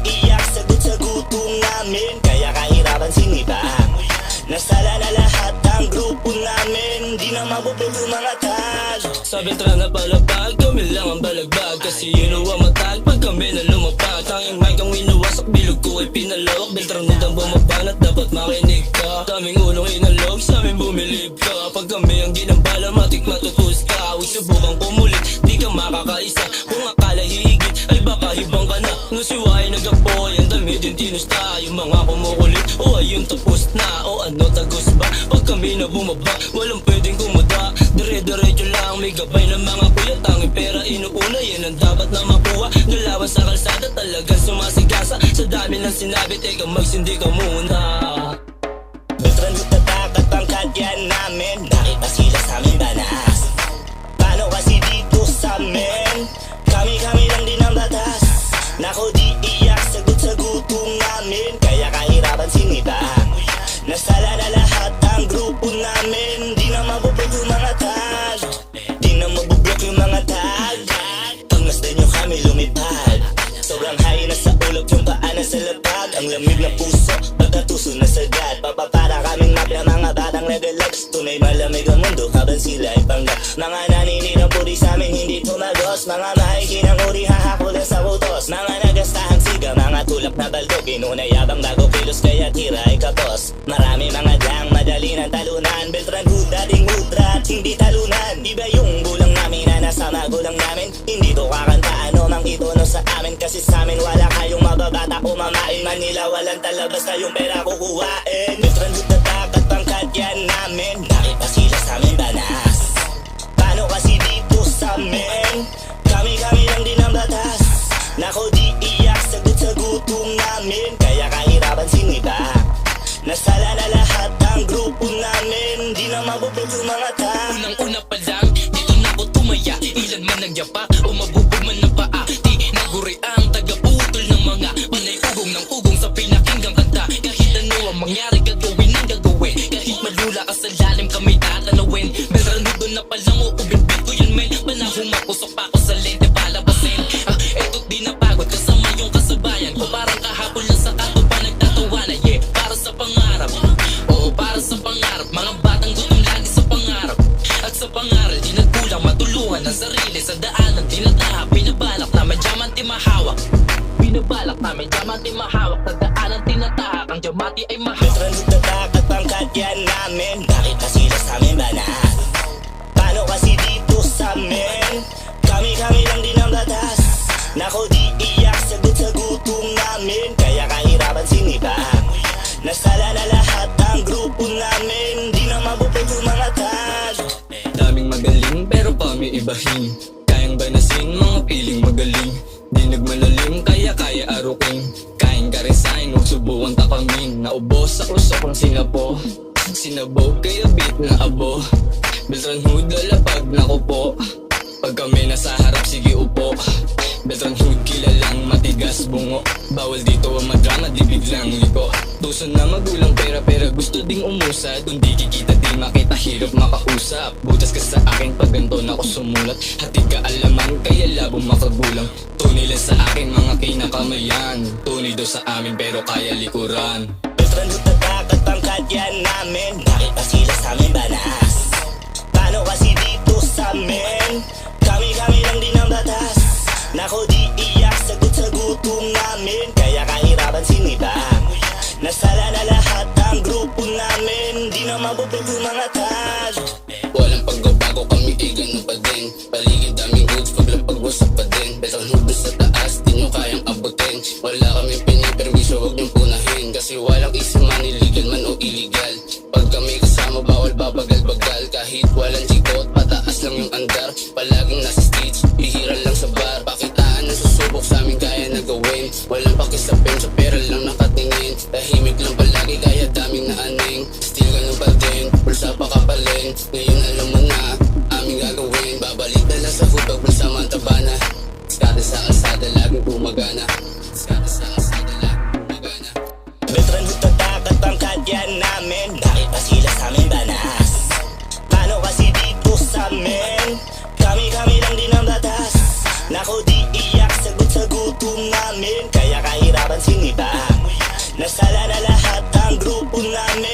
di iyak, sagot sa gutom namin, kaya kahirapan sinibang. Nasala na lahat ang grupo namin, di na mabubog yung mga tag. Sa Beltran na palapag, kami lang ang balagbag. Kasi yun ang matag pag kami na lumapag. Tanging mic ang winuwasak, bilog ko ay pinalawak. Beltran nitang bumabang at dapat makinig ka. Daming ulong inalog, sa amin bumilib ka. Pag kami ang ginambala, matik matutus ka. Huwag subukang pumulit, di ka makakaisa. Kung akala hihigit, ay baka hibang ka na. Nusiway nagapoy, ang dami din tinusta. Yung mga kumukulit, o ayun tapos na. O ano tagos ba, pag kami na bumaba, walang pwedeng kumada. Dire-diretso lang, may gabay ng mga kuya. Tanging pera inuuna, yan ang dapat na makuha. Nalawan sa kalsada, talagang sumasigasa. Sa dami ng sinabi, teka magsindi ka muna. Beltran hutatak at pangkat yan namin, bakit pa sila sa amin banas? Paano kasi dito sa amin, kami lang din ang batas. Nako di iyak, sagot sa gutom namin, kaya kahirapan sinibang. Nasala na lahat ang grupo namin, di na mabubog yung mga tag. Di na mabublok yung mga tag. Pag masdan nyo kami lumipad, sobrang high na sa ulap yung paa na sa lapag. Ang lamig na puso, pagkatuso na sagad. Papapara kaming mapya mga batang nagalags. Tunay malamig ang mundo habang sila ay panggap. Mga naninirang puri sa amin hindi tumagos. Mga mahihinang uri hahakulan sa utos. Mga nagastahang siga, mga tulak na baldog. Inunayabang bago kilos kaya tira ay kapos. Marami mga dang madali ng talunan. Beltran hood, dating udra at hindi talunan. Iba yung gulang namin na nasa magulang namin. Hindi to kakanta ano mang itono sa amin. Kasi sa amin wala kayong mababata o mamain. Manila walang talabas na yung pera kukuhain. Beltran hood na takat pangkat yan namin, bakit pa sila sa amin banas? Paano kasi dito sa amin, kami lang din ang batas. Nako di iyak, sagot sa gutom namin, kaya kahirapan sinibang. Nasala na lahat ang grupo namin, di na mabubog yung mga tag. Unang-una pa lang, dito na ko tumaya. Ilan man nagyapa, o mabubog man ng paa. Di naguri ang tagaputol ng mga panay ugong ng ugong sa pinakinggang kanta. Kahit ano ang mangyari, gagawin ang gagawin. Kahit malula ka sa lalim, kami tatanawin. Beltran doon na palang uubit-bit ko yun men. Panahong makusok pa ako sa lente palabasin. Eto't di napagod kasama yung kasabayan ko. Parang kahapon lang sa kato pa nagtatawanan. Yeah, para sa pangarap, oo para sa pangarap. Mga batang gutom lagi sa pangarap. At sa pangaral, di nagkulang matulungan ang sarili. Sa daanan, tinatahak, binabalak na may diamante mahawak. Binabalak na may diamante mahawak. Sa daanan, tinatahak, ang diamante ay mahawak. Beltran hood na takat pangkat yan namin, bakit pa sila sa amin banas? Paano kasi dito sa amin, kami lang din ang batas. Nako di iyak, sagot sa gutom namin, kaya kahirapan sinibang. Nasala na lahat ang grupo namin, di na mabubog yung mga tag. Daming magaling pero kami ibahin. Kayang banasin mga piling magaling. Di nagmalalim kaya aruking. Kain ka rin sa'kin, huwag subukan takamin. Naubos sa kusok ang sinapo. Sinabog kaya beat na abo. Beltran hood lalapag na ko po. Pag kami nasa harap sige upo. Beltran hood kilalang matigas bungo. Bawal dito ang madrama di biglang liko. Tuso na magulang pera gusto ding umusad. Kung di kikita di makita hirap makausap. Butas ka sa akin pag ganto na ko sumulat. Hatid ka alaman kaya labong makagulang. Tunay lang sa akin mga kinakamayan. Tunay daw sa amin pero kaya likuran. Beltran hood na takat pangkat yan namin, bakit pa sila sa amin banas? Paano kasi dito sa amin, kami lang din ang batas. Nako di iyak, sagot sa gutom namin, kaya kahirapan sinibang. Nasala na lahat ang grupo namin, di na mabubog yung mga tag. Walang pagbabago kami ganun pa din. Paligid daming goods, paglapag wasak pa din. Beltran hood sa taas, di nyo kayang abutin. Wala kami pinipermiso, huwag niyong punahin. Kasi walang easy money, legal man o illegal. Pag kami kasama, bawal babagal-bagal. Kahit walang chikot, pataas lang yung andar. Palaging nasa stage, bihira lang sa bar. Pakitaan na susubok sa amin kaya na gawin. Walang pakisapin, sa pera lang nakatingin. Tahimik lang palagi kaya daming naaning. Still ganun pa din, bulsa pa kapaling. Ngayon alam mo na, aming gagawin. Babalik na lang sa food, pag bulsa man tabana. Skada sa kalsada, laging gumagana. Skada sa kalsada, laging gumagana. Beltran hood na takat pangkat yan namin, bakit pa sila sa amin banas? Paano kasi dito sa amin, kami lang din ang batas. Nako di iyak, sagot sa gutom namin, kaya kahirapan Nasala na lahat ang grupo namin